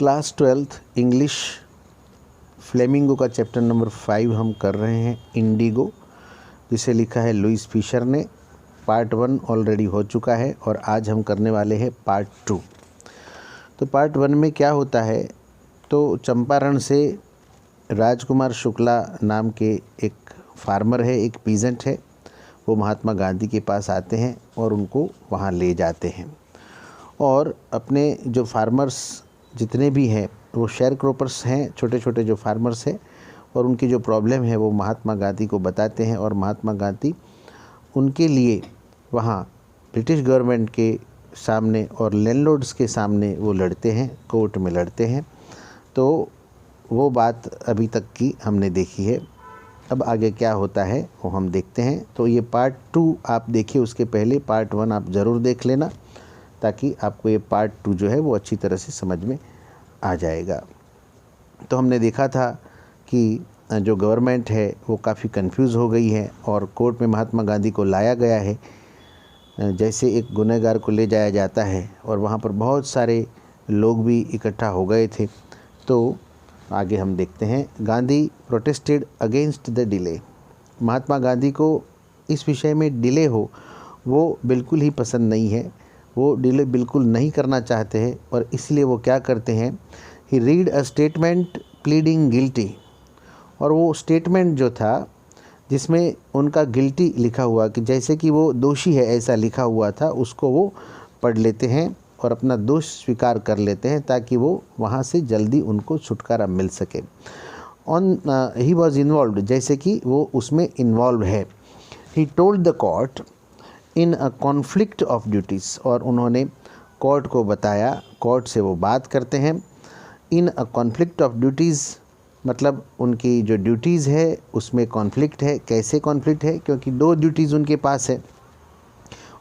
Class 12th English flamingo का chapter number 5 हम कर रहे हैं, इंडिगो, जिसे लिखा है लुइस फिशर ने। पार्ट 1 ऑलरेडी हो चुका है और आज हम करने वाले हैं पार्ट 2। तो पार्ट 1 में क्या होता है, तो चंपारण से राजकुमार शुक्ला नाम के एक फार्मर है, एक पीजेंट है, वो महात्मा गांधी के पास आते हैं और उनको वहाँ ले जाते हैं। और अपने जो फार्मर्स जितने भी हैं वो शेयर क्रॉपर्स हैं, छोटे छोटे जो फार्मर्स हैं, और उनकी जो प्रॉब्लम है वो महात्मा गांधी को बताते हैं। और महात्मा गांधी उनके लिए वहाँ ब्रिटिश गवर्नमेंट के सामने और लैंडलॉर्ड्स के सामने वो लड़ते हैं, कोर्ट में लड़ते हैं। तो वो बात अभी तक की हमने देखी है। अब आगे क्या होता है वो हम देखते हैं। तो ये पार्ट 2 आप देखिए, उसके पहले पार्ट 1 आप ज़रूर देख लेना, ताकि आपको ये पार्ट 2 जो है वो अच्छी तरह से समझ में आ जाएगा। तो हमने देखा था कि जो गवर्नमेंट है वो काफ़ी कंफ्यूज हो गई है और कोर्ट में महात्मा गांधी को लाया गया है, जैसे एक गुनहगार को ले जाया जाता है। और वहाँ पर बहुत सारे लोग भी इकट्ठा हो गए थे। तो आगे हम देखते हैं। Gandhi protested against the delay. Mahatma Gandhi को इस विषय में डिले हो वो बिल्कुल ही पसंद नहीं है, वो डिले बिल्कुल नहीं करना चाहते हैं। और इसलिए वो क्या करते हैं, he read a statement pleading guilty. और वो स्टेटमेंट जो था जिसमें उनका गिल्टी लिखा हुआ, कि जैसे कि वो दोषी है ऐसा लिखा हुआ था, उसको वो पढ़ लेते हैं और अपना दोष स्वीकार कर लेते हैं, ताकि वो वहाँ से जल्दी उनको छुटकारा मिल सके। ही वॉज इन्वॉल्व, जैसे कि वो उसमें इन्वॉल्व है। He told the court in a conflict of duties. और उन्होंने कोर्ट को बताया, कोर्ट से वो बात करते हैं। इन अ कॉन्फ्लिक्ट ऑफ ड्यूटीज़ मतलब उनकी जो ड्यूटीज़ है उसमें कॉन्फ्लिक्ट है। कैसे कॉन्फ्लिक्ट है, क्योंकि 2 ड्यूटीज़ उनके पास है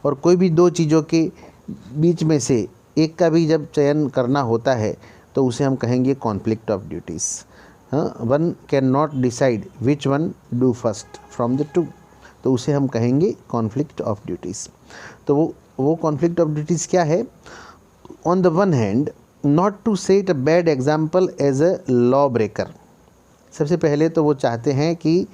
और कोई भी 2 चीज़ों के बीच में से एक का भी जब चयन करना होता है तो उसे हम कहेंगे conflict of duties. One can not decide which one do first from the 2, तो उसे हम कहेंगे कॉन्फ्लिक्ट ऑफ ड्यूटीज़। तो वो कॉन्फ्लिक्ट ऑफ ड्यूटीज़ क्या है, on the one hand not to set a bad example as a law breaker. सबसे पहले तो वो चाहते हैं कि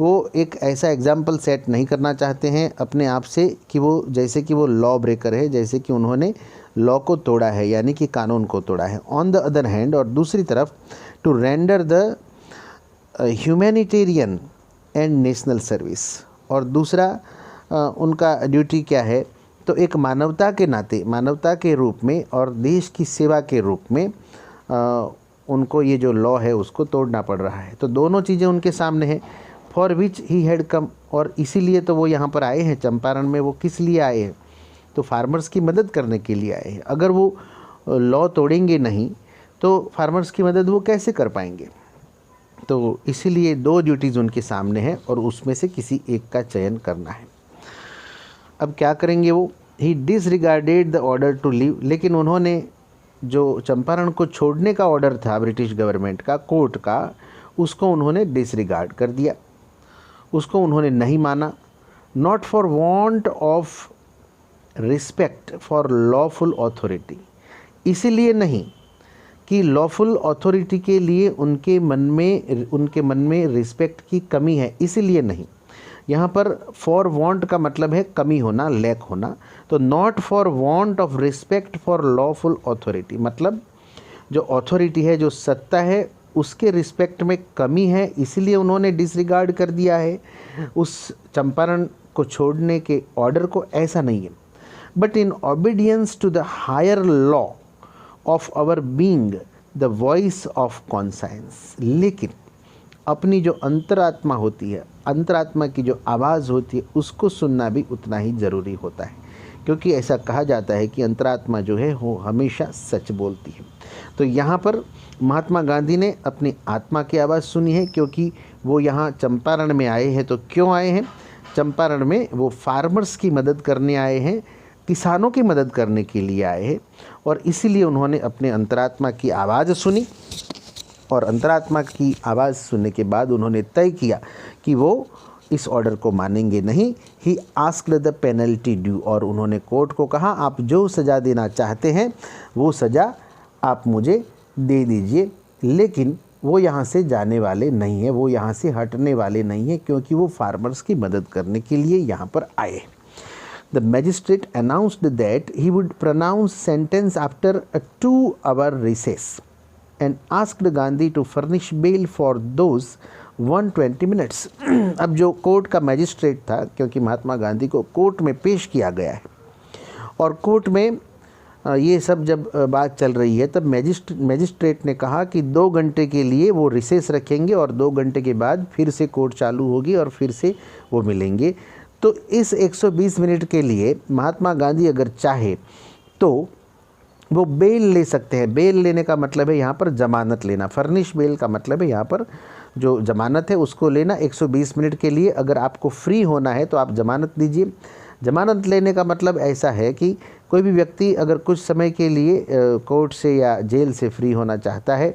वो एक ऐसा एग्जाम्पल सेट नहीं करना चाहते हैं अपने आप से कि वो जैसे कि वो लॉ ब्रेकर है, जैसे कि उन्होंने लॉ को तोड़ा है, यानी कि कानून को तोड़ा है। ऑन द अदर हैंड, और दूसरी तरफ, to render the humanitarian and national service. और दूसरा उनका ड्यूटी क्या है, तो एक मानवता के नाते, मानवता के रूप में और देश की सेवा के रूप में उनको ये जो लॉ है उसको तोड़ना पड़ रहा है। तो दोनों चीज़ें उनके सामने हैं। For which he had come, और इसीलिए तो वो यहाँ पर आए हैं चंपारण में। वो किस लिए आए हैं, तो फार्मर्स की मदद करने के लिए आए हैं। अगर वो लॉ तोड़ेंगे नहीं तो फार्मर्स की मदद वो कैसे कर पाएंगे। तो इसीलिए 2 ड्यूटीज़ उनके सामने हैं और उसमें से किसी एक का चयन करना है। अब क्या करेंगे वो, he disregarded the order to leave. लेकिन उन्होंने जो चंपारण को छोड़ने का ऑर्डर था ब्रिटिश गवर्नमेंट का, कोर्ट का, उसको उन्होंने डिसरिगार्ड कर दिया, उसको उन्होंने नहीं माना। Not for want of respect for lawful authority, इसीलिए नहीं कि लॉफुल अथॉरिटी के लिए उनके मन में रिस्पेक्ट की कमी है, इसीलिए नहीं। यहाँ पर फॉर वांट का मतलब है कमी होना, लैक होना। तो not for want of respect for lawful authority, मतलब जो अथॉरिटी है, जो सत्ता है, उसके रिस्पेक्ट में कमी है, इसलिए उन्होंने डिसरिगार्ड कर दिया है उस चंपारण को छोड़ने के ऑर्डर को, ऐसा नहीं है। But in obedience to the higher law of our being the voice of conscience. लेकिन अपनी जो अंतरात्मा होती है, अंतरात्मा की जो आवाज़ होती है, उसको सुनना भी उतना ही ज़रूरी होता है, क्योंकि ऐसा कहा जाता है कि अंतरात्मा जो है वो हमेशा सच बोलती है। तो यहाँ पर महात्मा गांधी ने अपनी आत्मा की आवाज़ सुनी है, क्योंकि वो यहाँ चंपारण में आए हैं। तो क्यों आए हैं चंपारण में, वो फार्मर्स की मदद करने आए हैं, किसानों की मदद करने के लिए आए हैं। और इसीलिए उन्होंने अपने अंतरात्मा की आवाज़ सुनी, और अंतरात्मा की आवाज़ सुनने के बाद उन्होंने तय किया कि वो इस ऑर्डर को मानेंगे नहीं। He asked the penalty due, और उन्होंने कोर्ट को कहा आप जो सज़ा देना चाहते हैं वो सज़ा आप मुझे दे दीजिए, लेकिन वो यहाँ से जाने वाले नहीं है, वो यहाँ से हटने वाले नहीं है, क्योंकि वो फार्मर्स की मदद करने के लिए यहाँ पर आए। The magistrate announced that he would pronounce sentence after a 2-hour recess and asked Gandhi to furnish bail for those 120 minutes. अब जो कोर्ट का मैजिस्ट्रेट था, क्योंकि महात्मा गांधी को कोर्ट में पेश किया गया है और कोर्ट में ये सब जब बात चल रही है, तब मैजिस्ट्रेट ने कहा कि 2 घंटे के लिए वो रिसेस रखेंगे और 2 घंटे के बाद फिर से कोर्ट चालू होगी और फिर से वो मिलेंगे। तो इस 120 मिनट के लिए महात्मा गांधी अगर चाहे तो वो बेल ले सकते हैं। बेल लेने का मतलब है यहाँ पर ज़मानत लेना। फर्निश बेल का मतलब है यहाँ पर जो ज़मानत है उसको लेना 120 मिनट के लिए। अगर आपको फ्री होना है तो आप ज़मानत दीजिए। ज़मानत लेने का मतलब ऐसा है कि कोई भी व्यक्ति अगर कुछ समय के लिए कोर्ट से या जेल से फ्री होना चाहता है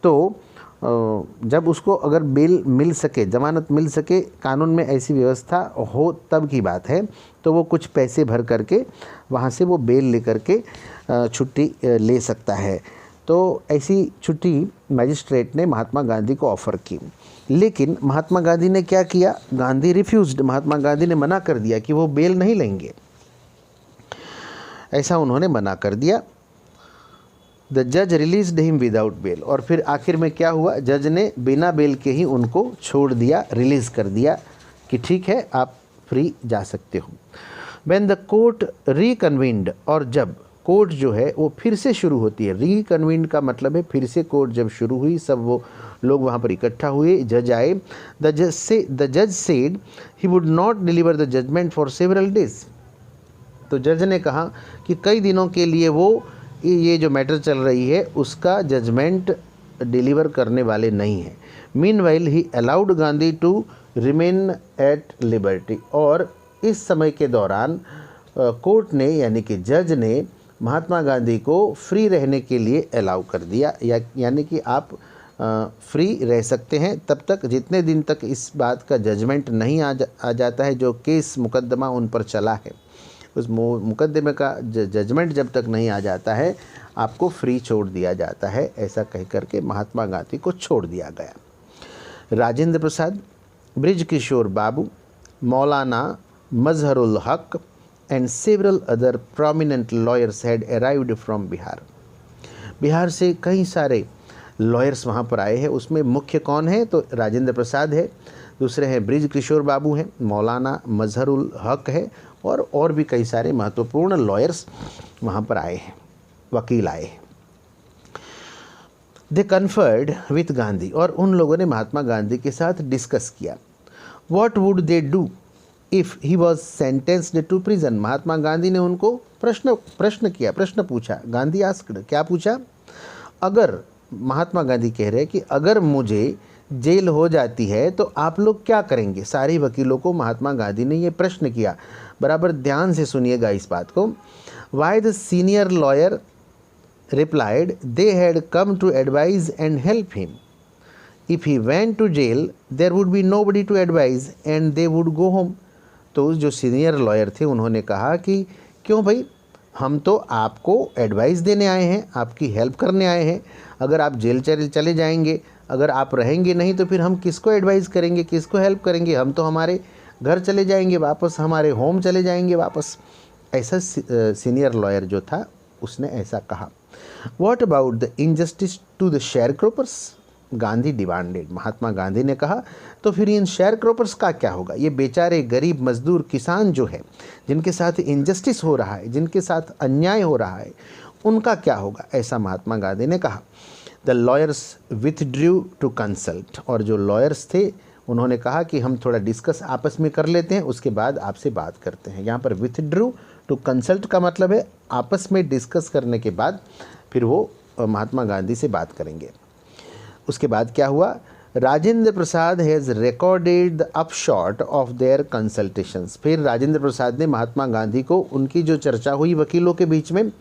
तो जब उसको अगर बेल मिल सके, ज़मानत मिल सके, कानून में ऐसी व्यवस्था हो तब की बात है, तो वो कुछ पैसे भर करके वहाँ से वो बेल ले करके छुट्टी ले सकता है। तो ऐसी छुट्टी मैजिस्ट्रेट ने महात्मा गांधी को ऑफ़र की, लेकिन महात्मा गांधी ने क्या किया? गांधी रिफ्यूज्ड। महात्मा गांधी ने मना कर दिया कि वो बेल नहीं लेंगे, ऐसा उन्होंने मना कर दिया। द जज रिलीज्ड हिम विदाउट बेल। और फिर आखिर में क्या हुआ? जज ने बिना बेल के ही उनको छोड़ दिया, रिलीज़ कर दिया कि ठीक है, आप फ्री जा सकते हो। व्हेन द कोर्ट रिकन्वीन्ड, और जब कोर्ट जो है वो फिर से शुरू होती है। रिकन्वीन्ड का मतलब है फिर से कोर्ट जब शुरू हुई, सब वो लोग वहाँ पर इकट्ठा हुए, जज आए। द जज said he would not deliver the judgment for several days. तो जज ने कहा कि कई दिनों के लिए वो ये जो मैटर चल रही है उसका जजमेंट डिलीवर करने वाले नहीं हैं। Meanwhile he allowed Gandhi to remain at liberty. और इस समय के दौरान कोर्ट ने यानी कि जज ने महात्मा गांधी को फ्री रहने के लिए अलाउ कर दिया, यानी कि आप फ्री रह सकते हैं तब तक, जितने दिन तक इस बात का जजमेंट नहीं आ जाता है, जो केस मुकदमा उन पर चला है उस मुकदमे का जजमेंट जब तक नहीं आ जाता है आपको फ्री छोड़ दिया जाता है। ऐसा कह करके महात्मा गांधी को छोड़ दिया गया। राजेंद्र प्रसाद, ब्रिज किशोर बाबू, मौलाना मजहरुल हक and several other prominent lawyers had arrived from Bihar. Bihar से कई सारे लॉयर्स वहाँ पर आए हैं। उसमें मुख्य कौन है? तो राजेंद्र प्रसाद है, दूसरे हैं ब्रिज किशोर बाबू हैं, मौलाना मजहरुल हक है और भी कई सारे महत्वपूर्ण लॉयर्स वहाँ पर आए हैं, वकील आए हैं। दे कन्फर्ड विथ गांधी, और उन लोगों ने महात्मा गांधी के साथ डिस्कस किया। What would they do if he was sentenced to prison. Mahatma Gandhi ने उनको प्रश्न पूछा। गांधी आस्क्ड, क्या पूछा? अगर महात्मा गांधी कह रहे हैं कि अगर मुझे जेल हो जाती है तो आप लोग क्या करेंगे? सारे वकीलों को महात्मा गांधी ने ये प्रश्न किया। बराबर ध्यान से सुनिएगा इस बात को। Why the senior lawyer replied they had come to advise and help him. If he went to jail there would be nobody to advise and they would go home. तो जो सीनियर लॉयर थे उन्होंने कहा कि क्यों भाई, हम तो आपको एडवाइस देने आए हैं, आपकी हेल्प करने आए हैं। अगर आप जेल चले जाएंगे, अगर आप रहेंगे नहीं तो फिर हम किसको एडवाइस करेंगे, किसको हेल्प करेंगे? हम तो हमारे घर चले जाएंगे वापस, हमारे होम चले जाएंगे वापस। ऐसा सीनियर लॉयर जो था उसने ऐसा कहा। What about the injustice to the sharecroppers? Gandhi demanded. Mahatma Gandhi ने कहा तो फिर इन शेयर क्रॉपर्स का क्या होगा? ये बेचारे गरीब मजदूर किसान जो है, जिनके साथ इनजस्टिस हो रहा है, जिनके साथ अन्याय हो रहा है, उनका क्या होगा? ऐसा महात्मा गांधी ने कहा। The lawyers withdrew to consult, और जो लॉयर्स थे उन्होंने कहा कि हम थोड़ा डिस्कस आपस में कर लेते हैं, उसके बाद आपसे बात करते हैं। यहाँ पर विथड्रू टू कंसल्ट का मतलब है आपस में डिस्कस करने के बाद फिर वो महात्मा गांधी से बात करेंगे। उसके बाद क्या हुआ? Rajendra Prasad has recorded the upshot of their consultations. फिर राजेंद्र प्रसाद ने महात्मा गांधी को उनकी जो चर्चा हुई वकीलों के बीच में,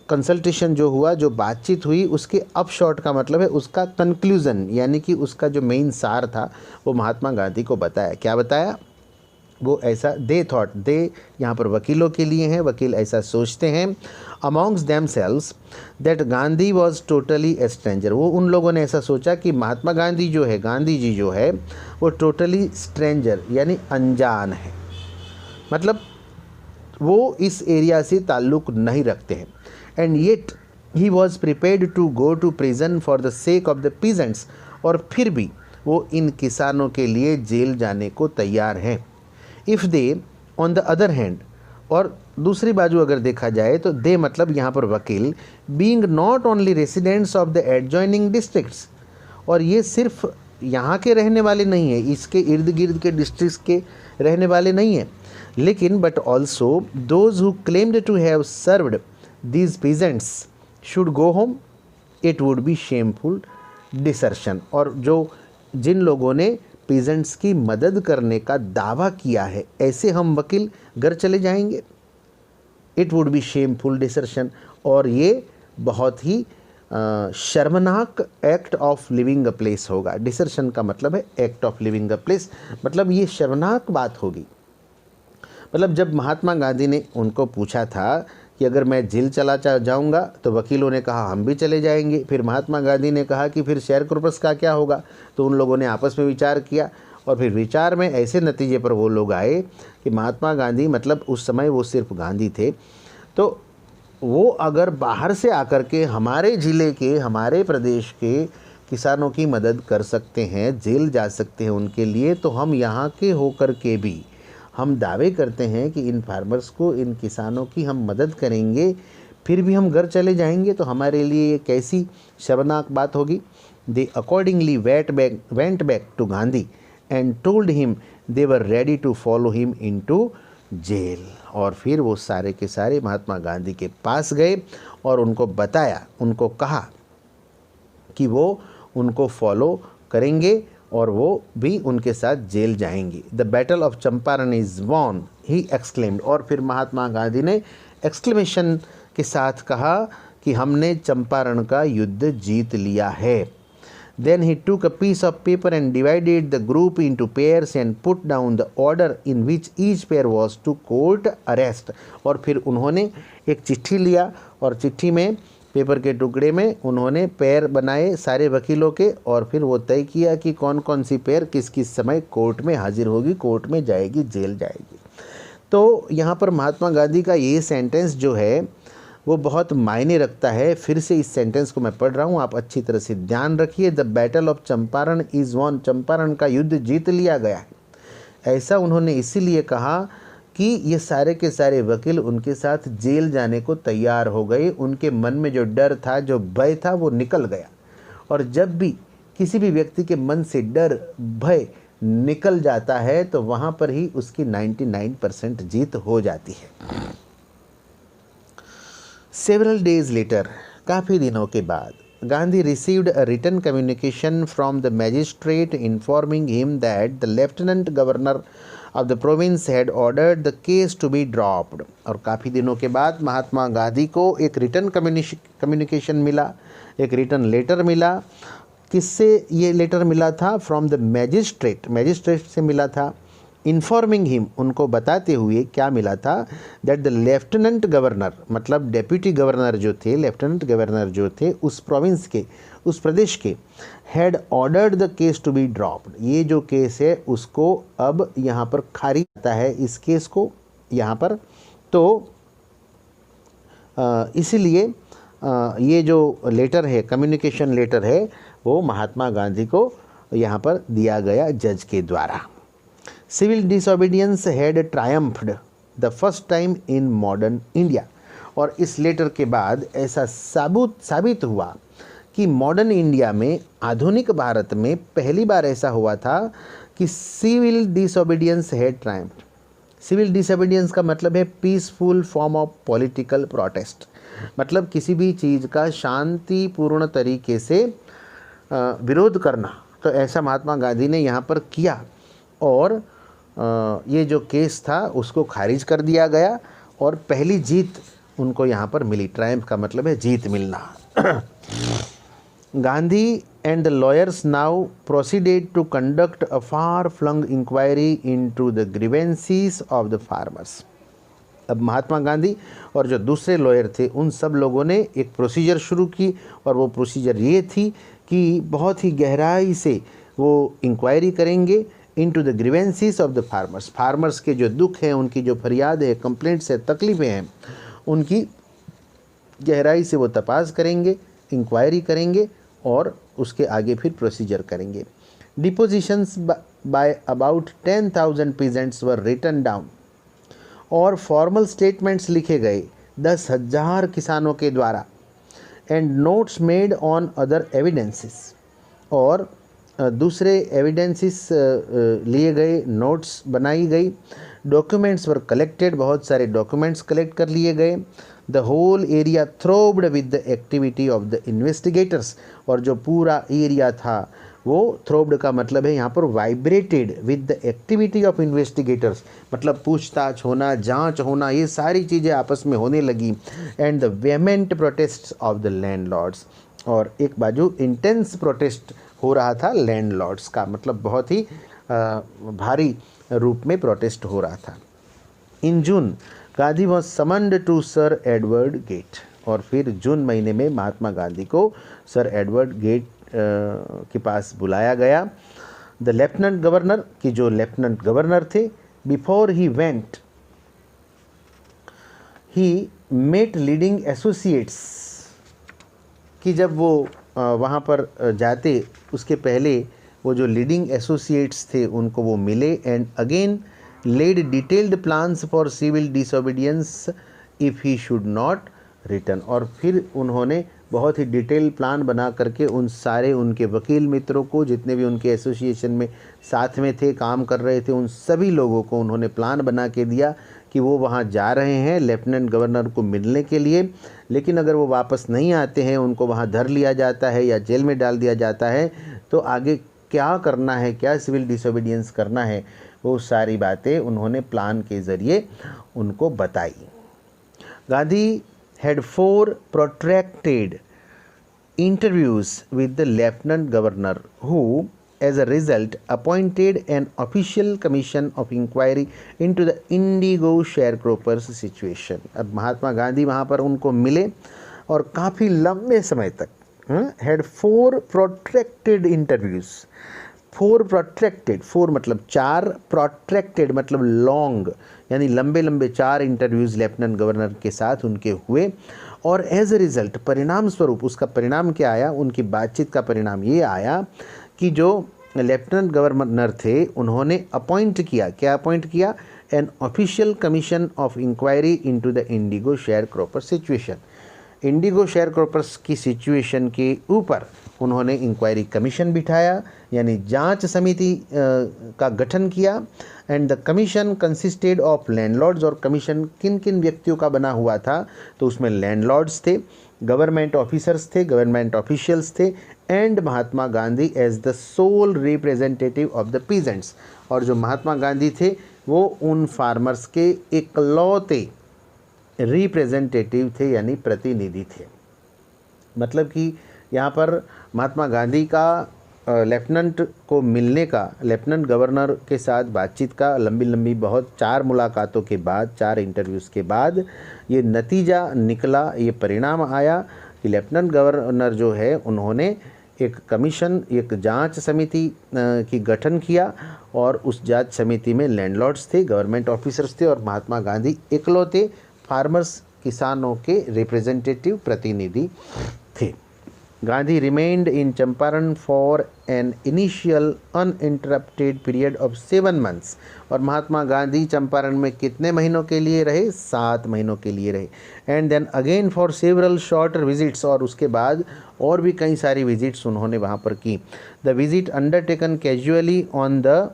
कंसल्टेशन जो हुआ, जो बातचीत हुई, उसके अपशॉट का मतलब है उसका कंक्लूज़न, यानी कि उसका जो मेन सार था वो महात्मा गांधी को बताया। क्या बताया? वो ऐसा दे थॉट, दे यहाँ पर वकीलों के लिए हैं, वकील ऐसा सोचते हैं, amongst themselves that Gandhi was totally A stranger. वो उन लोगों ने ऐसा सोचा कि महात्मा गांधी जो है, गांधी जी जो है वो टोटली स्ट्रेंजर यानी अनजान है, मतलब वो इस एरिया से ताल्लुक़ नहीं रखते हैं। And yet he was prepared to go to prison for the sake of the peasants, और फिर भी वो इन किसानों के लिए जेल जाने को तैयार हैं। If they on the other hand, और दूसरी बाजू अगर देखा जाए तो दे मतलब यहाँ पर वकील, being not only residents of the adjoining districts, और ये सिर्फ यहाँ के रहने वाले नहीं हैं, इसके इर्द गिर्द के डिस्ट्रिक्ट्स के रहने वाले नहीं हैं, लेकिन but also those who claimed to have served these peasants should go home, it would be shameful desertion. और जो जिन लोगों ने पीजेंट्स की मदद करने का दावा किया है, ऐसे हम वकील घर चले जाएंगे, it would be shameful desertion, और ये बहुत ही शर्मनाक act of living a place होगा। डिसर्शन का मतलब है act of living a place, मतलब ये शर्मनाक बात होगी। मतलब जब महात्मा गांधी ने उनको पूछा था कि अगर मैं जेल चला जाऊंगा, तो वकीलों ने कहा हम भी चले जाएंगे। फिर महात्मा गांधी ने कहा कि फिर शेयर कॉर्पस का क्या होगा, तो उन लोगों ने आपस में विचार किया, और फिर विचार में ऐसे नतीजे पर वो लोग आए कि महात्मा गांधी, मतलब उस समय वो सिर्फ गांधी थे, तो वो अगर बाहर से आकर के हमारे ज़िले के, हमारे प्रदेश के किसानों की मदद कर सकते हैं, जेल जा सकते हैं उनके लिए, तो हम यहाँ के होकर के भी हम दावे करते हैं कि इन फार्मर्स को, इन किसानों की हम मदद करेंगे, फिर भी हम घर चले जाएंगे, तो हमारे लिए ये कैसी शर्मनाक बात होगी। They accordingly went back to Gandhi and told him they were ready to follow him into jail, और फिर वो सारे के सारे महात्मा गांधी के पास गए और उनको बताया, उनको कहा कि वो उनको फॉलो करेंगे और वो भी उनके साथ जेल जाएंगी। The battle of Champaran is won, he exclaimed, और फिर महात्मा गांधी ने एक्सक्लेमेशन के साथ कहा कि हमने चंपारण का युद्ध जीत लिया है। Then he took a piece of paper and divided the group into pairs and put down the order in which each pair was to court arrest, और फिर उन्होंने एक चिट्ठी लिया और चिट्ठी में, पेपर के टुकड़े में उन्होंने पैर बनाए सारे वकीलों के, और फिर वो तय किया कि कौन कौन सी पैर किस किस समय कोर्ट में हाजिर होगी, कोर्ट में जाएगी, जेल जाएगी। तो यहाँ पर महात्मा गांधी का ये सेंटेंस जो है वो बहुत मायने रखता है। फिर से इस सेंटेंस को मैं पढ़ रहा हूँ, आप अच्छी तरह से ध्यान रखिए। The battle of Champaran is won, Champaran का युद्ध जीत लिया गया है। ऐसा उन्होंने इसीलिए कहा कि ये सारे के सारे वकील उनके साथ जेल जाने को तैयार हो गए। उनके मन में जो डर था, जो भय था, वो निकल गया। और जब भी किसी भी व्यक्ति के मन से डर, भय निकल जाता है तो वहाँ पर ही उसकी 99% जीत हो जाती है। सेवरल डेज लेटर, काफ़ी दिनों के बाद, Gandhi received a written communication from the magistrate informing him that the lieutenant governor of the province had ordered the case to be dropped. और काफ़ी दिनों के बाद महात्मा गांधी को एक रिटन कम्युनिकेशन मिला, एक रिटन लेटर मिला। किससे ये लेटर मिला था? फ्रॉम द मैजिस्ट्रेट से मिला था। इन्फॉर्मिंग हिम, उनको बताते हुए क्या मिला था? दैट द लेफ्टिनेंट गवर्नर, मतलब डेप्यूटी गवर्नर जो थे, लेफ्टिनेंट गवर्नर जो थे उस प्रोविंस के, उस प्रदेश के, had ordered the case to be dropped. ये जो केस है उसको अब यहाँ पर खारिज आता है, इस केस को यहाँ पर। तो इसीलिए ये जो लेटर है, कम्युनिकेशन लेटर है, वो महात्मा गांधी को यहाँ पर दिया गया जज के द्वारा। Civil disobedience had triumphed the first time in modern India. और इस लेटर के बाद ऐसा साबित हुआ कि मॉडर्न इंडिया में, आधुनिक भारत में पहली बार ऐसा हुआ था कि civil disobedience had triumphed. Civil disobedience का मतलब है peaceful form of political protest, मतलब किसी भी चीज़ का शांतिपूर्ण तरीके से विरोध करना। तो ऐसा महात्मा गांधी ने यहाँ पर किया और ये जो केस था उसको खारिज कर दिया गया और पहली जीत उनको यहाँ पर मिली। ट्रायम्फ का मतलब है जीत मिलना। Gandhi and the lawyers now proceeded to conduct a far-flung inquiry into the grievances of the farmers. अब महात्मा गांधी और जो दूसरे लॉयर थे उन सब लोगों ने एक प्रोसीजर शुरू की, और वो प्रोसीजर ये थी कि बहुत ही गहराई से वो इंक्वायरी करेंगे into the grievances of the farmers. Farmers के जो दुख हैं, उनकी जो फरियाद है, कंप्लेंट्स है, तकलीफ़ें हैं, उनकी गहराई से वो तपास करेंगे, इंक्वायरी करेंगे और उसके आगे फिर प्रोसीजर करेंगे। Depositions by about 10,000 peasants were written down, और फॉर्मल स्टेटमेंट्स लिखे गए 10,000 किसानों के द्वारा, and notes made on other evidences, और दूसरे एविडेंसेस लिए गए, नोट्स बनाई गई। डॉक्यूमेंट्स वर कलेक्टेड, बहुत सारे डॉक्यूमेंट्स कलेक्ट कर लिए गए। The whole area throbbed with the activity of the investigators, और जो पूरा एरिया था वो थ्रोब्ड का मतलब है यहाँ पर vibrated with the activity of investigators, मतलब पूछताछ होना, जांच होना, ये सारी चीज़ें आपस में होने लगी। And the vehement protest of the landlords, और एक बाजू इंटेंस प्रोटेस्ट हो रहा था लैंडलॉर्ड्स का, मतलब बहुत ही भारी रूप में प्रोटेस्ट हो रहा था। In June Gandhi was summoned to Sir Edward Gait, और फिर जून महीने में महात्मा गांधी को सर एडवर्ड गेट के पास बुलाया गया। द लेफ्टिनेंट गवर्नर, की जो लेफ्टिनेंट गवर्नर थे, before he went he met leading associates, कि जब वो वहाँ पर जाते उसके पहले वो जो लीडिंग एसोसिएट्स थे उनको वो मिले, and again led detailed plans for civil disobedience if he should not return, और फिर उन्होंने बहुत ही डिटेल प्लान बना करके उन सारे उनके वकील मित्रों को, जितने भी उनके एसोसिएशन में साथ में थे, काम कर रहे थे, उन सभी लोगों को उन्होंने प्लान बना के दिया कि वो वहाँ जा रहे हैं लेफ्टिनेंट गवर्नर को मिलने के लिए, लेकिन अगर वो वापस नहीं आते हैं, उनको वहाँ धर लिया जाता है या जेल में डाल दिया जाता है, तो आगे क्या करना है, क्या सिविल डिसोबीडियंस करना है, वो सारी बातें उन्होंने प्लान के ज़रिए उनको बताई। Gandhi had 4 protracted interviews with the lieutenant governor, who as a result appointed an official commission of inquiry into the indigo sharecroppers situation। अब महात्मा गांधी वहाँ पर उनको मिले और काफ़ी लंबे समय तक had 4 protracted interviews। 4 protracted, 4 मतलब 4, protracted मतलब लॉन्ग, यानी लंबे लंबे 4 इंटरव्यूज़ लेफ्टिनेंट गवर्नर के साथ उनके हुए, और एज ए रिज़ल्ट, परिणाम स्वरूप, उसका परिणाम क्या आया, उनकी बातचीत का परिणाम ये आया कि जो लेफ्टिनेंट गवर्नर थे उन्होंने अपॉइंट किया, क्या अपॉइंट किया, an official commission of inquiry into the indigo share cropper situation. Indigo share croppers की सिचुएशन के ऊपर उन्होंने इंक्वायरी कमीशन बिठाया, यानी जांच समिति का गठन किया। And the commission consisted of landlords, और कमीशन किन किन व्यक्तियों का बना हुआ था, तो उसमें लैंडलॉर्ड्स थे, गवर्नमेंट ऑफिसर्स थे, गवर्नमेंट ऑफिशियल्स थे, and Mahatma Gandhi as the sole representative of the peasants, और जो महात्मा गांधी थे वो उन फार्मर्स के इकलौते रिप्रेजेंटेटिव थे, यानी प्रतिनिधि थे। मतलब कि यहाँ पर महात्मा गांधी का लेफ्टिनेंट को मिलने का, लेफ्टिनेंट गवर्नर के साथ बातचीत का, लंबी लंबी बहुत 4 मुलाकातों के बाद, 4 इंटरव्यूज़ के बाद ये नतीजा निकला, ये परिणाम आया कि लेफ्टिनेंट गवर्नर जो है उन्होंने एक कमीशन, एक जांच समिति की गठन किया, और उस जांच समिति में लैंडलॉर्ड्स थे, गवर्नमेंट ऑफिसर्स थे, और महात्मा गांधी इकलौते फार्मर्स, किसानों के रिप्रेजेंटेटिव, प्रतिनिधि थे। Gandhi remained in Champaran for an initial uninterrupted period of 7 months, और महात्मा गांधी चंपारण में कितने महीनों के लिए रहे, 7 महीनों के लिए रहे। And then again for several shorter visits, और उसके बाद और भी कई सारी विजिट्स उन्होंने वहाँ पर की। The visit undertaken casually on the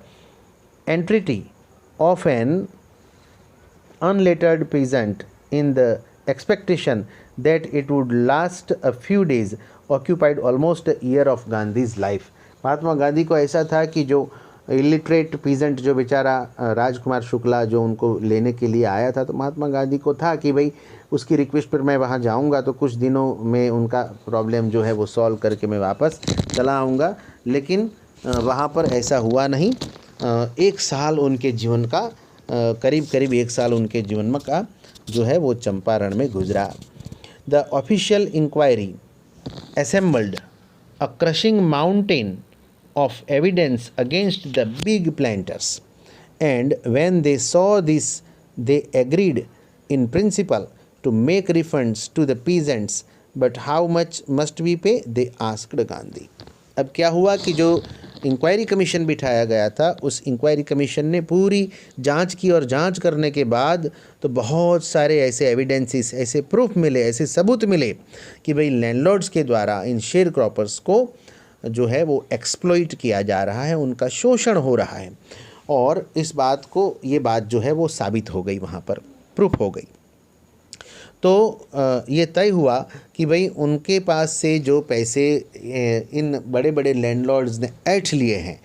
entreaty of an unlettered peasant in the expectation that it would last a few days occupied almost a year of Gandhi's life। महात्मा गांधी को ऐसा था कि जो इलिटरेट पीजेंट जो बेचारा राजकुमार शुक्ला जो उनको लेने के लिए आया था, तो महात्मा गांधी को था कि भाई उसकी रिक्वेस्ट पर मैं वहाँ जाऊँगा तो कुछ दिनों में उनका प्रॉब्लम जो है वो सॉल्व करके मैं वापस चला आऊँगा। लेकिन वहाँ पर ऐसा हुआ नहीं। 1 साल उनके जीवन का करीब करीब 1 साल उनके जीवन में का जो है वो चंपारण में गुजरा। The official inquiry assembled a crushing mountain of evidence against the big planters, and when they saw this they agreed in principle to make refunds to the peasants, but how much must we pay, they asked Gandhi। अब क्या हुआ कि जो inquiry commission बिठाया गया था, उस inquiry commission ने पूरी जांच की और जांच करने के बाद तो बहुत सारे ऐसे एविडेंसेस, ऐसे प्रूफ मिले, ऐसे सबूत मिले कि भाई लैंडलॉर्ड्स के द्वारा इन शेयर क्रॉपर्स को जो है वो एक्सप्लॉइट किया जा रहा है, उनका शोषण हो रहा है। और इस बात को, ये बात जो है वो साबित हो गई, वहाँ पर प्रूफ हो गई। तो ये तय हुआ कि भाई उनके पास से जो पैसे इन बड़े बड़े लैंडलॉर्ड्स ने ऐंठ लिए हैं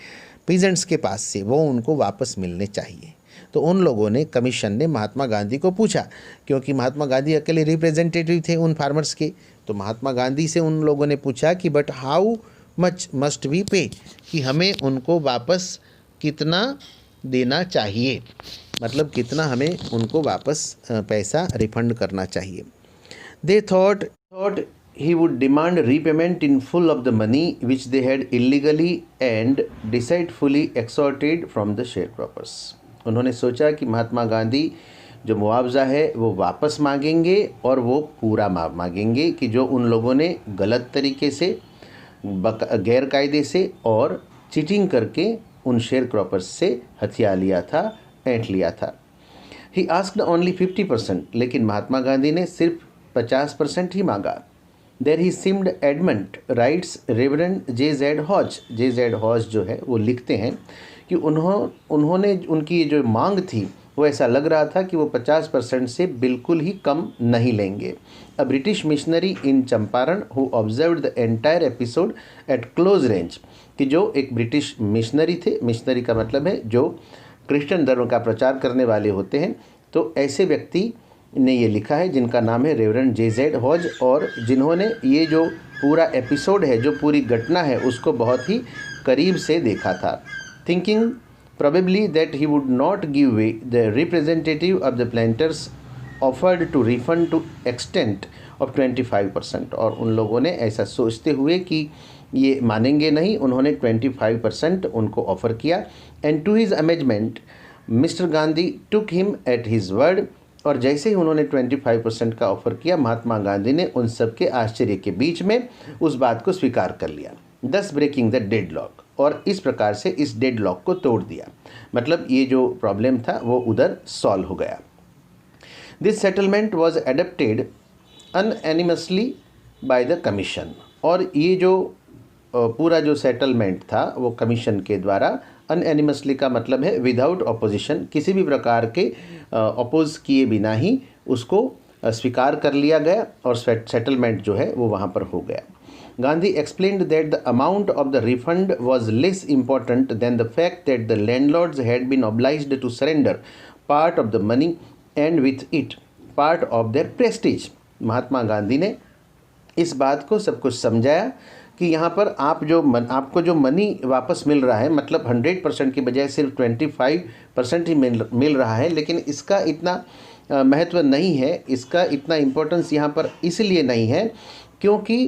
पीजेंट्स के पास से, वो उनको वापस मिलने चाहिए। तो उन लोगों ने, कमीशन ने महात्मा गांधी को पूछा, क्योंकि महात्मा गांधी अकेले रिप्रेजेंटेटिव थे उन फार्मर्स के, तो महात्मा गांधी से उन लोगों ने पूछा कि but how much must we pay, कि हमें उनको वापस कितना देना चाहिए, मतलब कितना हमें उनको वापस पैसा रिफंड करना चाहिए। They thought he would demand repayment in full of the money which they had illegally and deceitfully extorted from the sharecroppers. उन्होंने सोचा कि महात्मा गांधी जो मुआवजा है वो वापस मांगेंगे, और वो पूरा मांगेंगे कि जो उन लोगों ने गलत तरीके से, गैर कायदे से और चीटिंग करके उन शेयर क्रॉपर्स से हथिया लिया था, ऐंठ लिया था। ही आस्क्ड ओनली 50%, लेकिन महात्मा गांधी ने सिर्फ 50% ही मांगा। There he seemed adamant, writes Reverend J.Z. Hodge. J.Z. Hodge जो है वो लिखते हैं कि उन्होंने उनकी जो मांग थी वो ऐसा लग रहा था कि वो 50% से बिल्कुल ही कम नहीं लेंगे। A British missionary in Champaran who observed the entire episode eight close range, कि जो एक ब्रिटिश मिशनरी थे, मिशनरी का मतलब है जो क्रिश्चियन धर्म का प्रचार करने वाले होते हैं, तो ऐसे व्यक्ति ने ये लिखा है जिनका नाम है रेवरेंड J.Z. हॉज, और जिन्होंने ये जो पूरा एपिसोड है, जो पूरी घटना है, उसको बहुत ही करीब से देखा था। Thinking probably that he would not give way, the representative of the planters offered to refund to extent of 25%, और उन लोगों ने ऐसा सोचते हुए कि ये मानेंगे नहीं, उन्होंने 25% उनको ऑफ़र किया। And to his amazement mister Gandhi took him at his word, और जैसे ही उन्होंने 25% का ऑफ़र किया, महात्मा गांधी ने उन सब के आश्चर्य के बीच में उस बात को स्वीकार कर लिया। दस ब्रेकिंग द डेड लॉक, और इस प्रकार से इस डेड लॉक को तोड़ दिया, मतलब ये जो प्रॉब्लम था वो उधर सॉल्व हो गया। This settlement was adopted unanimously by the commission, और ये जो पूरा जो सेटलमेंट था वो कमीशन के द्वारा, अनएनिमसली का मतलब है विदाउट ऑपोजिशन, किसी भी प्रकार के अपोज किए बिना ही उसको स्वीकार कर लिया गया, और सेटलमेंट जो है वो वहाँ पर हो गया। Gandhi explained that the amount of the refund was less important than the fact that the landlords had been obliged to surrender part of the money and with it part of their prestige। महात्मा गांधी ने इस बात को सब कुछ समझाया कि यहाँ पर आपको जो मनी वापस मिल रहा है, मतलब 100% की बजाय सिर्फ 25% ही मिल रहा है, लेकिन इसका इतना महत्व नहीं है, इसका इतना इम्पोर्टेंस यहाँ पर इसलिए नहीं है क्योंकि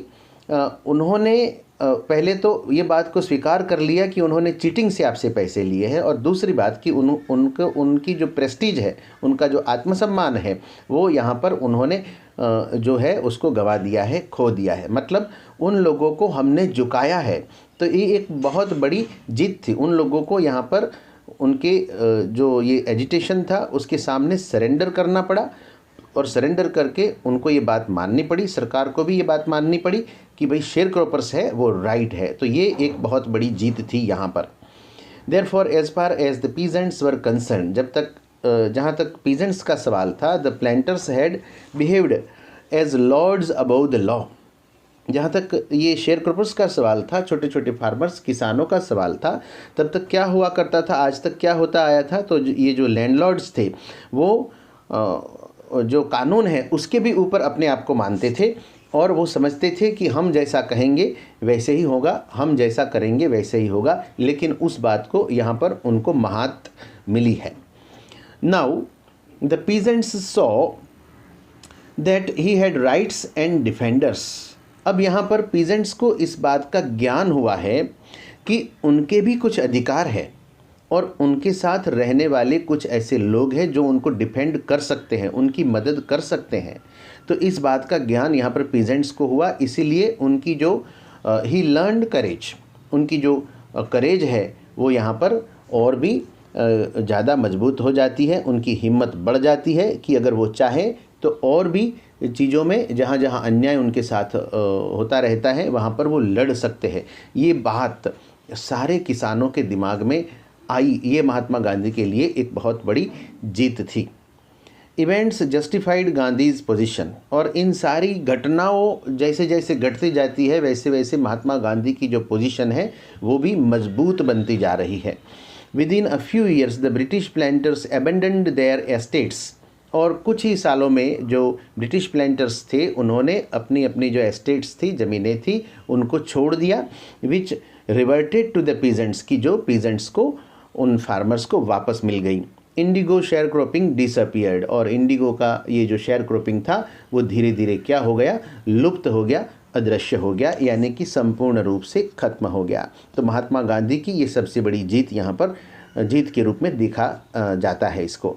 उन्होंने पहले तो ये बात को स्वीकार कर लिया कि उन्होंने चीटिंग से आपसे पैसे लिए हैं, और दूसरी बात कि उनकी जो प्रेस्टीज है, उनका जो आत्मसम्मान है, वो यहाँ पर उन्होंने जो है उसको गवा दिया है, खो दिया है, मतलब उन लोगों को हमने झुकाया है। तो ये एक बहुत बड़ी जीत थी उन लोगों को, यहाँ पर उनके जो ये एजिटेशन था उसके सामने सरेंडर करना पड़ा, और सरेंडर करके उनको ये बात माननी पड़ी, सरकार को भी ये बात माननी पड़ी कि भाई शेयर क्रॉपर्स है वो राइट है। तो ये एक बहुत बड़ी जीत थी यहाँ पर। Therefore as far as the peasants were concern, जहाँ तक पीजेंट्स का सवाल था, the planters had behaved as lords above the law, जहाँ तक ये शेयर क्रॉपर्स का सवाल था, छोटे छोटे फार्मर्स किसानों का सवाल था, तब तक क्या हुआ करता था, आज तक क्या होता आया था, तो ये जो लैंडलॉर्ड्स थे वो जो कानून है उसके भी ऊपर अपने आप को मानते थे और वो समझते थे कि हम जैसा कहेंगे वैसे ही होगा, हम जैसा करेंगे वैसे ही होगा, लेकिन उस बात को यहाँ पर उनको महात मिली है। Now the peasants saw that he had rights and defenders. अब यहाँ पर पीजेंट्स को इस बात का ज्ञान हुआ है कि उनके भी कुछ अधिकार है और उनके साथ रहने वाले कुछ ऐसे लोग हैं जो उनको डिफेंड कर सकते हैं, उनकी मदद कर सकते हैं। तो इस बात का ज्ञान यहाँ पर पीजेंट्स को हुआ, इसीलिए उनकी जो ही लर्नड करेज, उनकी जो करेज है वो यहाँ पर और भी ज़्यादा मजबूत हो जाती है, उनकी हिम्मत बढ़ जाती है कि अगर वो चाहे तो और भी चीज़ों में जहाँ जहाँ अन्याय उनके साथ होता रहता है वहाँ पर वो लड़ सकते हैं। ये बात सारे किसानों के दिमाग में आई, ये महात्मा गांधी के लिए एक बहुत बड़ी जीत थी। इवेंट्स जस्टिफाइड गांधीज पोजीशन, और इन सारी घटनाओं जैसे जैसे घटती जाती है वैसे वैसे महात्मा गांधी की जो पोजीशन है वो भी मजबूत बनती जा रही है। Within a few years the British planters abandoned their estates, और कुछ ही सालों में जो ब्रिटिश प्लांटर्स थे उन्होंने अपनी अपनी जो एस्टेट्स थी, ज़मीनें थी, उनको छोड़ दिया। विच रिवर्टेड टू द पीजेंट्स, की जो पीजेंट्स को, उन फार्मर्स को वापस मिल गई। इंडिगो शेयर क्रॉपिंग डिसअपियर्ड, और इंडिगो का ये जो शेयर क्रॉपिंग था वो धीरे धीरे क्या हो गया, लुप्त हो गया, अदृश्य हो गया, यानी कि संपूर्ण रूप से खत्म हो गया। तो महात्मा गांधी की ये सबसे बड़ी जीत यहाँ पर जीत के रूप में देखा जाता है इसको।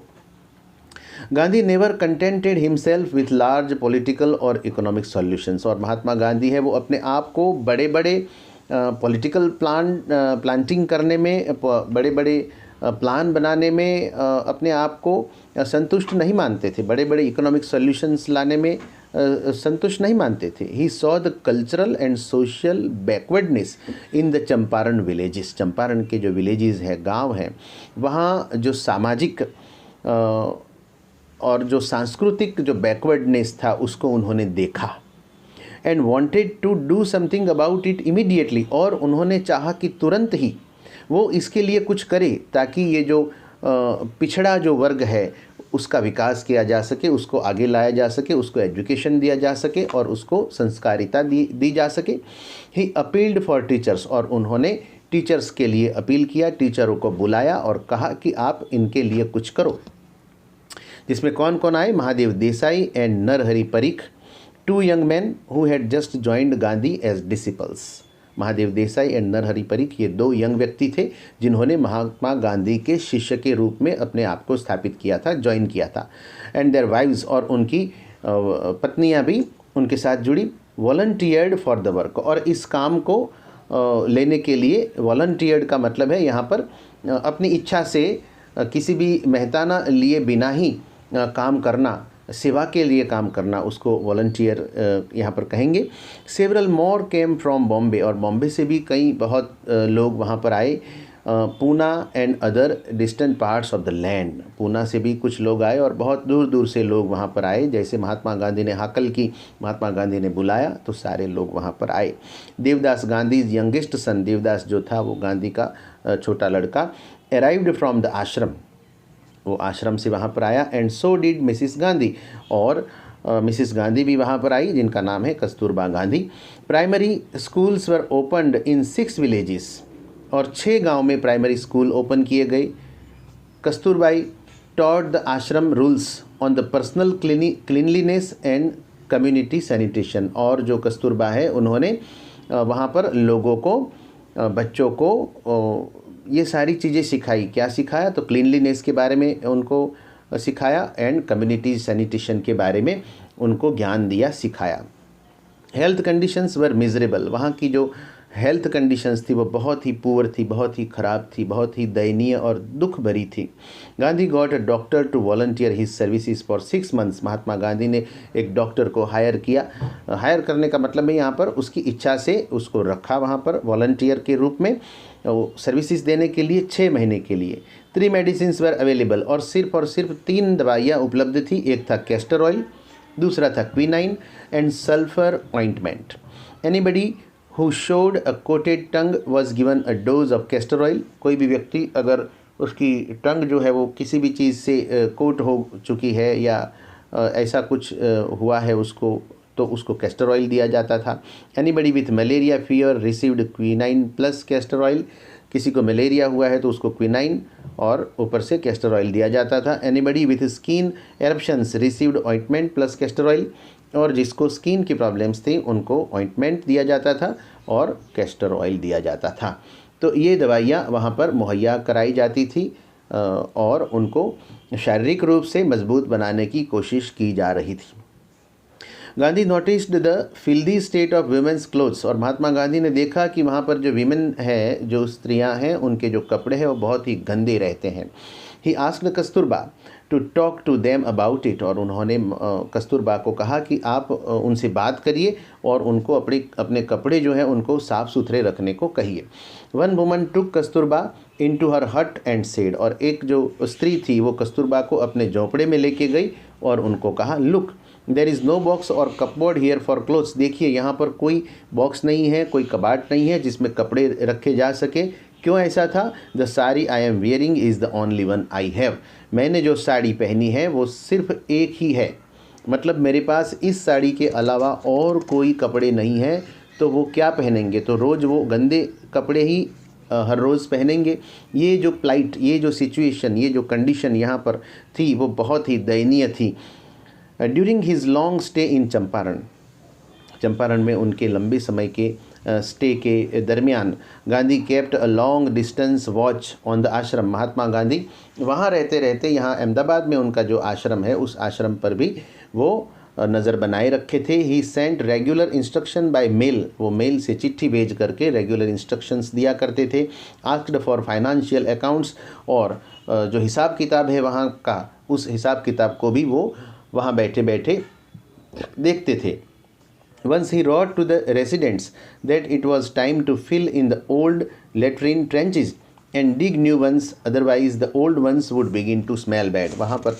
Gandhi never contented himself with large political और इकोनॉमिक सॉल्यूशंस, और महात्मा गांधी है वो अपने आप को बड़े बड़े पॉलिटिकल प्लांटिंग करने में, बड़े बड़े प्लान बनाने में अपने आप को संतुष्ट नहीं मानते थे, बड़े बड़े इकोनॉमिक सॉल्यूशंस लाने में संतुष्ट नहीं मानते थे। He saw the cultural and social backwardness in the Champaran villages, Champaran के जो विलेजेस हैं, गांव हैं, वहाँ जो सामाजिक और जो सांस्कृतिक जो बैकवर्डनेस था उसको उन्होंने देखा। And wanted to do something about it immediately, और उन्होंने चाहा कि तुरंत ही वो इसके लिए कुछ करे ताकि ये जो पिछड़ा जो वर्ग है उसका विकास किया जा सके, उसको आगे लाया जा सके, उसको एजुकेशन दिया जा सके और उसको संस्कारिता दी जा सके। ही अपील्ड फॉर टीचर्स, और उन्होंने टीचर्स के लिए अपील किया, टीचरों को बुलाया और कहा कि आप इनके लिए कुछ करो। जिसमें कौन कौन आए, Mahadev Desai and Narhari Parikh, two young men who had just joined Gandhi as disciples. Mahadev Desai and Narhari Parikh ये दो यंग व्यक्ति थे जिन्होंने महात्मा गांधी के शिष्य के रूप में अपने आप को स्थापित किया था, ज्वाइन किया था। एंड देयर वाइव्स, और उनकी पत्नियां भी उनके साथ जुड़ी। वॉलंटियर्ड फॉर द वर्क, और इस काम को लेने के लिए, वॉलंटियर्ड का मतलब है यहाँ पर अपनी इच्छा से किसी भी मेहताना लिए बिना ही काम करना, सेवा के लिए काम करना, उसको वॉलंटियर यहाँ पर कहेंगे। Several more came from Bombay, और बॉम्बे से भी कई बहुत लोग वहाँ पर आए। Poona and other distant parts of the land, Poona से भी कुछ लोग आए और बहुत दूर दूर से लोग वहाँ पर आए। जैसे महात्मा गांधी ने हाकल की, महात्मा गांधी ने बुलाया तो सारे लोग वहाँ पर आए। देवदास गांधी यंगेस्ट सन, देवदास जो था वो गांधी का छोटा लड़का, अराइव्ड फ्रॉम द आश्रम, वो आश्रम से वहाँ पर आया। And so did Mrs Gandhi, और मिसिस गांधी भी वहाँ पर आई जिनका नाम है कस्तूरबा गांधी। प्राइमरी स्कूल्स वर ओपनड इन 6 विलेजेस, और 6 गांव में प्राइमरी स्कूल ओपन किए गए। कस्तूरबाई टॉट द आश्रम rules on the personal cleanliness and community sanitation, और जो कस्तूरबा है उन्होंने वहाँ पर लोगों को, बच्चों को ये सारी चीज़ें सिखाई। क्या सिखाया, तो क्लीनलीनेस के बारे में उनको सिखाया एंड कम्युनिटी सैनिटेशन के बारे में उनको ज्ञान दिया, सिखाया। हेल्थ कंडीशंस वर मिजरेबल, वहाँ की जो हेल्थ कंडीशंस थी वो बहुत ही पुअर थी, बहुत ही ख़राब थी, बहुत ही दयनीय और दुख भरी थी। Gandhi got a doctor to volunteer his services for 6 months, Mahatma Gandhi ने एक डॉक्टर को हायर किया। हायर करने का मतलब है यहाँ पर उसकी इच्छा से उसको रखा वहाँ पर वॉलंटियर के रूप में, सर्विसेज देने के लिए 6 महीने के लिए। 3 मेडिसिन वर अवेलेबल, और सिर्फ 3 दवाइयाँ उपलब्ध थी। एक था कैस्टर ऑयल, दूसरा था quinine and sulphur ointment. Anybody who showed a coated tongue was given a dose of castor oil. कोई भी व्यक्ति अगर उसकी टंग जो है वो किसी भी चीज़ से कोट हो चुकी है या ऐसा कुछ हुआ है उसको, तो उसको कैस्टर ऑयल दिया जाता था। Anybody with malaria fever received quinine plus castor oil. किसी को मलेरिया हुआ है तो उसको क्विनाइन और ऊपर से कैस्टर ऑयल दिया जाता था। Anybody with skin eruptions received ointment plus castor oil. और जिसको स्किन की प्रॉब्लम्स थी उनको ऑइंटमेंट दिया जाता था और कैस्टर ऑयल दिया जाता था। तो ये दवाइयाँ वहाँ पर मुहैया कराई जाती थी और उनको शारीरिक रूप से मजबूत बनाने की कोशिश की जा रही थी। Gandhi noticed the filthy state of women's clothes. और महात्मा गांधी ने देखा कि वहाँ पर जो वीमेन है, जो स्त्रियाँ हैं, उनके जो कपड़े हैं वो बहुत ही गंदे रहते हैं। He asked Kasturba to talk to them about it. और उन्होंने कस्तूरबा को कहा कि आप उनसे बात करिए और उनको अपने कपड़े जो हैं उनको साफ़ सुथरे रखने को कहिए। वन वुमन टुक कस्तूरबा इनटू हर हट एंड सेड। और एक जो स्त्री थी वो कस्तूरबा को अपने झोंपड़े में लेके गई और उनको कहा, look there is no box और कपबोर्ड हियर फॉर क्लोथ्स। देखिए यहाँ पर कोई बॉक्स नहीं है, कोई कबाड़ नहीं है जिसमें कपड़े रखे जा सके। क्यों ऐसा था? The sari I am wearing is the only one I have. मैंने जो साड़ी पहनी है वो सिर्फ एक ही है, मतलब मेरे पास इस साड़ी के अलावा और कोई कपड़े नहीं हैं। तो वो क्या पहनेंगे? तो रोज़ वो गंदे कपड़े ही हर रोज़ पहनेंगे। ये जो प्लाइट, ये जो सिचुएशन, ये जो कंडीशन यहाँ पर थी वो बहुत ही दयनीय थी। During his long stay in Champaran, Champaran में उनके लंबे समय के स्टे के दरमियान Gandhi kept a long distance watch on the आश्रम। महात्मा गांधी वहाँ रहते रहते यहाँ अहमदाबाद में उनका जो आश्रम है उस आश्रम पर भी वो नज़र बनाए रखे थे। He sent regular instruction by mail. वो मेल से चिट्ठी भेज करके रेगुलर इंस्ट्रक्शंस दिया करते थे। Asked for financial accounts. और जो हिसाब किताब है वहाँ का, उस हिसाब किताब को भी वो वहाँ बैठे बैठे देखते थे। Once he wrote to the residents that it was time to fill in the old latrine trenches and dig new ones, otherwise the old ones would begin to smell bad। वहाँ पर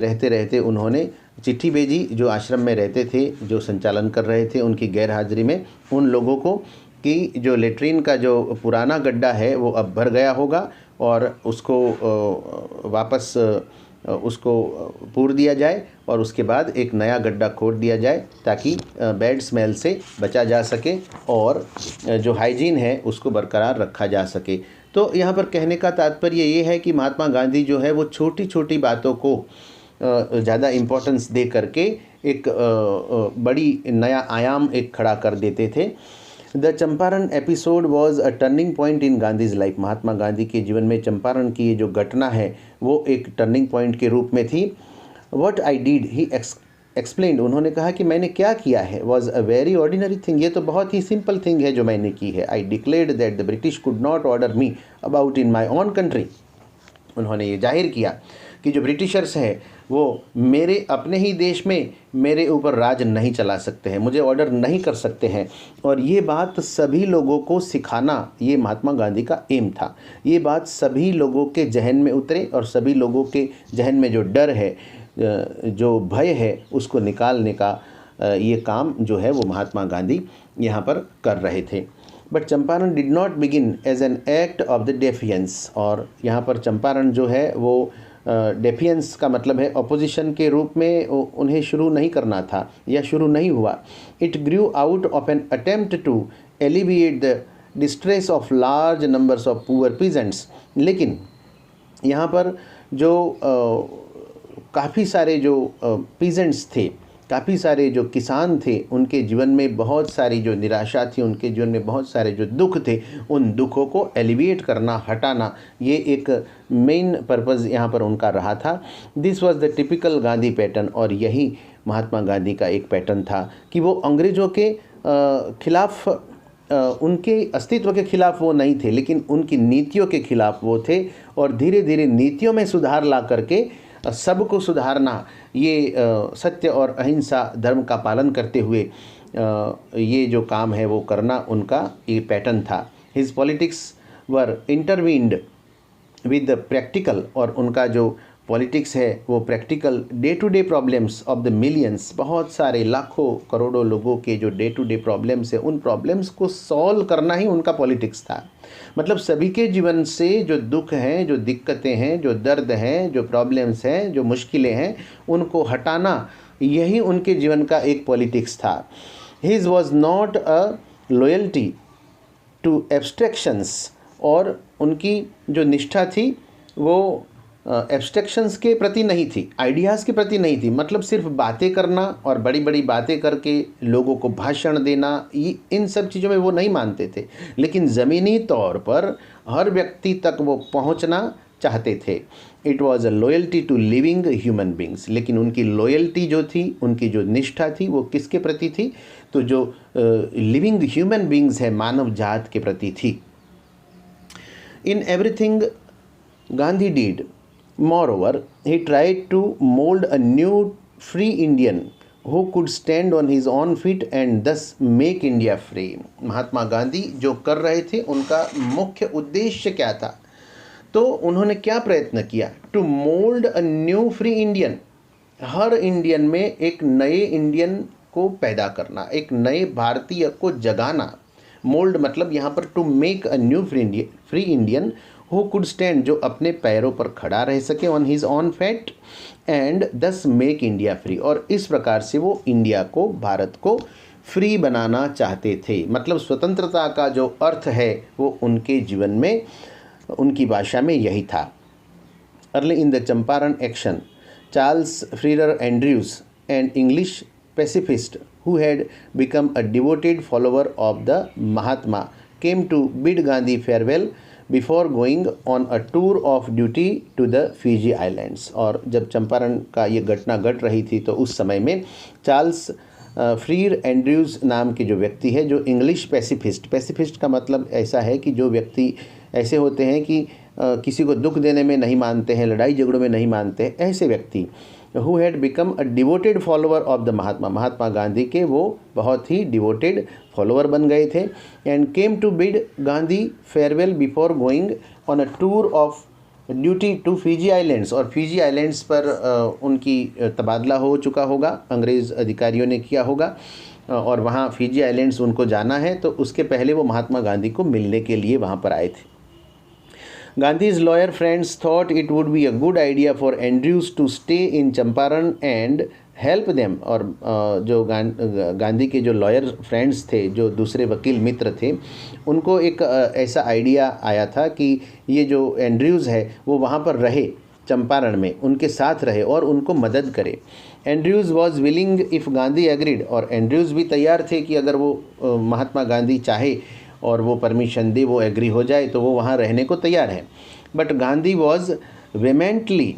रहते रहते उन्होंने चिट्ठी भेजी जो आश्रम में रहते थे, जो संचालन कर रहे थे उनकी गैर हाजिरी में, उन लोगों को कि जो लेट्रिन का जो पुराना गड्ढा है वो अब भर गया होगा और उसको वापस उसको पूर दिया जाए और उसके बाद एक नया गड्ढा खोद दिया जाए ताकि बैड स्मेल से बचा जा सके और जो हाइजीन है उसको बरकरार रखा जा सके। तो यहाँ पर कहने का तात्पर्य ये है कि महात्मा गांधी जो है वो छोटी छोटी बातों को ज़्यादा इम्पोर्टेंस दे करके एक बड़ी नया आयाम एक खड़ा कर देते थे। The Champaran episode was a turning point in Gandhi's life. Mahatma Gandhi के जीवन में चंपारण की ये जो घटना है वो एक टर्निंग पॉइंट के रूप में थी। What I did he explained. उन्होंने कहा कि मैंने क्या किया है। Was a very ordinary thing. ये तो बहुत ही सिंपल थिंग है जो मैंने की है। I declared that the British could not order me about in my own country. उन्होंने ये जाहिर किया कि जो ब्रिटिशर्स हैं वो मेरे अपने ही देश में मेरे ऊपर राज नहीं चला सकते हैं, मुझे ऑर्डर नहीं कर सकते हैं। और ये बात सभी लोगों को सिखाना ये महात्मा गांधी का एम था। ये बात सभी लोगों के जहन में उतरे और सभी लोगों के जहन में जो डर है, जो भय है, उसको निकालने का ये काम जो है वो महात्मा गांधी यहाँ पर कर रहे थे। But Champaran did not begin as an act of the defiance. और यहाँ पर चंपारण जो है वो डेफियंस का मतलब है अपोजिशन के रूप में उन्हें शुरू नहीं करना था या शुरू नहीं हुआ। It grew out of an attempt to alleviate the distress of large numbers of poor peasants. लेकिन यहाँ पर जो काफ़ी सारे जो पीजेंट्स थे, काफ़ी सारे जो किसान थे, उनके जीवन में बहुत सारी जो निराशा थी, उनके जीवन में बहुत सारे जो दुख थे, उन दुखों को एलिविएट करना, हटाना, ये एक मेन पर्पज़ यहाँ पर उनका रहा था। This was the typical Gandhi pattern. और यही महात्मा गांधी का एक पैटर्न था कि वो अंग्रेज़ों के खिलाफ, उनके अस्तित्व के खिलाफ वो नहीं थे, लेकिन उनकी नीतियों के खिलाफ वो थे। और धीरे धीरे नीतियों में सुधार ला करके सबको सुधारना, ये सत्य और अहिंसा धर्म का पालन करते हुए ये जो काम है वो करना उनका ये पैटर्न था। His politics were intertwined with the practical. और उनका जो पॉलिटिक्स है वो practical day to day problems of the millions, बहुत सारे लाखों करोड़ों लोगों के जो डे टू डे प्रॉब्लम्स है उन प्रॉब्लम्स को सॉल्व करना ही उनका पॉलिटिक्स था। मतलब सभी के जीवन से जो दुख हैं, जो दिक्कतें हैं, जो दर्द हैं, जो प्रॉब्लम्स हैं, जो मुश्किलें हैं, उनको हटाना यही उनके जीवन का एक पॉलिटिक्स था। His was not a loyalty to abstractions, और उनकी जो निष्ठा थी वो एब्स्ट्रैक्शंस के प्रति नहीं थी, आइडियाज़ के प्रति नहीं थी। मतलब सिर्फ बातें करना और बड़ी बड़ी बातें करके लोगों को भाषण देना, ये इन सब चीज़ों में वो नहीं मानते थे, लेकिन ज़मीनी तौर पर हर व्यक्ति तक वो पहुंचना चाहते थे। It was a loyalty to living human beings, लेकिन उनकी लॉयल्टी जो थी, उनकी जो निष्ठा थी वो किसके प्रति थी? तो जो लिविंग ह्यूमन बींग्स है, मानव जात के प्रति थी। In everything Gandhi did. Moreover, he tried to mold a new free Indian who could stand on his own feet and thus make India free. Mahatma Gandhi जो कर रहे थे उनका मुख्य उद्देश्य क्या था? तो उन्होंने क्या प्रयत्न किया? To mould a new free Indian, हर इंडियन में एक नए इंडियन को पैदा करना, एक नए भारतीय को जगाना। मोल्ड मतलब यहाँ पर to make a new free Indian who could stand, जो अपने पैरों पर खड़ा रह सके, on his own feet and thus make India free, और इस प्रकार से वो इंडिया को, भारत को फ्री बनाना चाहते थे। मतलब स्वतंत्रता का जो अर्थ है वो उनके जीवन में, उनकी भाषा में यही था। Early in the Champaran action, Charles Freer Andrews, an English pacifist who had become a devoted follower of the Mahatma, came to bid Gandhi farewell before going on a tour of duty to the Fiji Islands। और जब चंपारण का ये घटना घट रही थी तो उस समय में चार्ल्स फ्रीर एंड्रयूज नाम के जो व्यक्ति है, जो इंग्लिश पैसिफिस्ट, पैसिफिस्ट का मतलब ऐसा है कि जो व्यक्ति ऐसे होते हैं कि किसी को दुख देने में नहीं मानते हैं, लड़ाई झगड़ों में नहीं मानते हैं, ऐसे व्यक्ति, who had become a devoted follower of the महात्मा, महात्मा गांधी के वो बहुत ही डिवोटेड फॉलोअर बन गए थे। And came to bid Gandhi farewell before going on a tour of duty to Fiji islands, और फिजी आइलैंड्स पर उनकी तबादला हो चुका होगा, अंग्रेज़ अधिकारियों ने किया होगा, और वहाँ फिजी आइलैंड्स उनको जाना है, तो उसके पहले वो महात्मा गांधी को मिलने के लिए वहाँ पर आए थे। Gandhi's lawyer friends thought it would be a good idea for Andrews to stay in Champaran and help them। और जो गांधी के जो लॉयर फ्रेंड्स थे, जो दूसरे वकील मित्र थे, उनको एक ऐसा आइडिया आया था कि ये जो एंड्रयूज़ है वो वहाँ पर रहे, चंपारण में उनके साथ रहे और उनको मदद करे। Andrews was willing if Gandhi agreed, और एंड्रयूज़ भी तैयार थे कि अगर वो महात्मा गांधी चाहे और वो परमिशन दे, वो एग्री हो जाए तो वो वहाँ रहने को तैयार है। But Gandhi was vehemently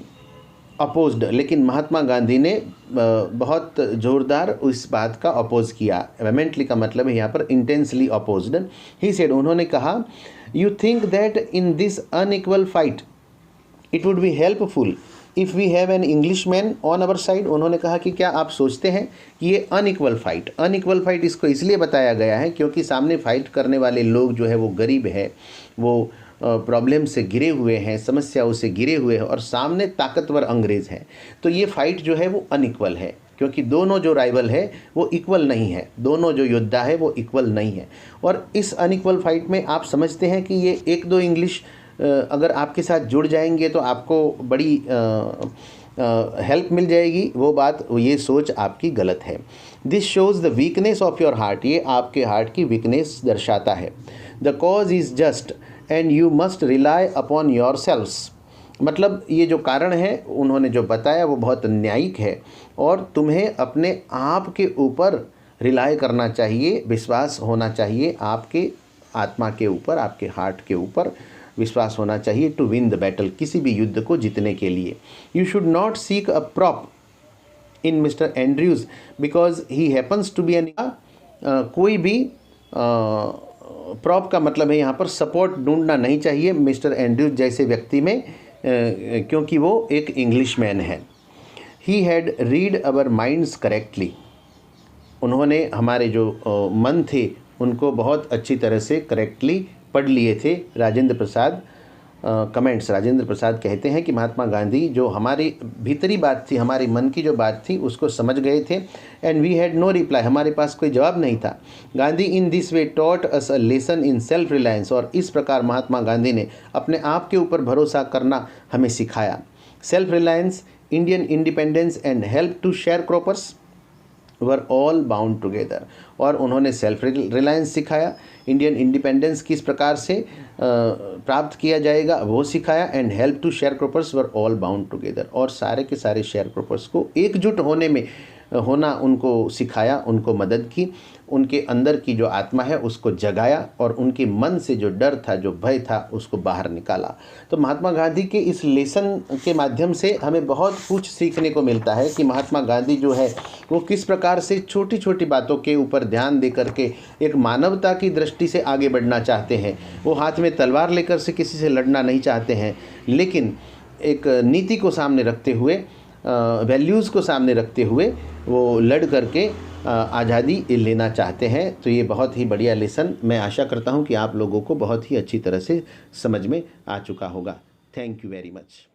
opposed, लेकिन महात्मा गांधी ने बहुत ज़ोरदार इस बात का अपोज किया। वेमेंटली का मतलब है यहाँ पर इंटेंसली अपोज्ड। ही सेड, उन्होंने कहा, you think that in this unequal fight it would be helpful if we have an Englishman on our side. उन्होंने कहा कि क्या आप सोचते हैं कि ये अनइक्वल फाइट इसको इसलिए बताया गया है क्योंकि सामने फाइट करने वाले लोग जो है वो गरीब है, वो प्रॉब्लम से घिरे हुए हैं, समस्याओं से घिरे हुए हैं, और सामने ताकतवर अंग्रेज़ हैं। तो ये फाइट जो है वो अनइक्वल है, क्योंकि दोनों जो राइवल है वो इक्वल नहीं है, दोनों जो योद्धा है वो इक्वल नहीं है। और इस अनइक्वल फाइट में आप समझते हैं कि ये एक दो इंग्लिश अगर आपके साथ जुड़ जाएंगे तो आपको बड़ी हेल्प मिल जाएगी, वो बात, ये सोच आपकी गलत है। This shows the weakness of your heart, ये आपके हार्ट की वीकनेस दर्शाता है। The cause is just and you must rely upon your selves, मतलब ये जो कारण है उन्होंने जो बताया वो बहुत न्यायिक है, और तुम्हें अपने आप के ऊपर रिलाई करना चाहिए, विश्वास होना चाहिए, आपके आत्मा के ऊपर, आपके हार्ट के ऊपर विश्वास होना चाहिए, टू विन द बैटल, किसी भी युद्ध को जीतने के लिए। You should not seek a prop in mister Andrews because he happens to be an, कोई भी प्रॉप का मतलब है यहाँ पर सपोर्ट ढूंढना नहीं चाहिए मिस्टर एंड्रयूज़ जैसे व्यक्ति में, क्योंकि वो एक इंग्लिश मैन है। He had read our minds correctly, उन्होंने हमारे जो मन थे उनको बहुत अच्छी तरह से करेक्टली पढ़ लिए थे, राजेंद्र प्रसाद कमेंट्स राजेंद्र प्रसाद कहते हैं कि महात्मा गांधी जो हमारी भीतरी बात थी, हमारे मन की जो बात थी, उसको समझ गए थे। And we had no reply, हमारे पास कोई जवाब नहीं था। Gandhi in this way taught us a lesson in self reliance, और इस प्रकार महात्मा गांधी ने अपने आप के ऊपर भरोसा करना हमें सिखाया। Self reliance, Indian independence and help to share croppers were all bound together, और उन्होंने सेल्फ रिलायंस सिखाया, इंडियन इंडिपेंडेंस किस प्रकार से प्राप्त किया जाएगा वो सिखाया, and help to share croppers were all bound together, और सारे के सारे शेयर क्रॉपर्स को एकजुट होना उनको सिखाया, उनको मदद की, उनके अंदर की जो आत्मा है उसको जगाया, और उनके मन से जो डर था, जो भय था, उसको बाहर निकाला। तो महात्मा गांधी के इस लेसन के माध्यम से हमें बहुत कुछ सीखने को मिलता है कि महात्मा गांधी जो है वो किस प्रकार से छोटी छोटी बातों के ऊपर ध्यान दे करके एक मानवता की दृष्टि से आगे बढ़ना चाहते हैं। वो हाथ में तलवार लेकर से किसी से लड़ना नहीं चाहते हैं, लेकिन एक नीति को सामने रखते हुए, वैल्यूज़ को सामने रखते हुए वो लड़ करके आज़ादी लेना चाहते हैं। तो ये बहुत ही बढ़िया लेसन, मैं आशा करता हूँ कि आप लोगों को बहुत ही अच्छी तरह से समझ में आ चुका होगा। Thank you very much.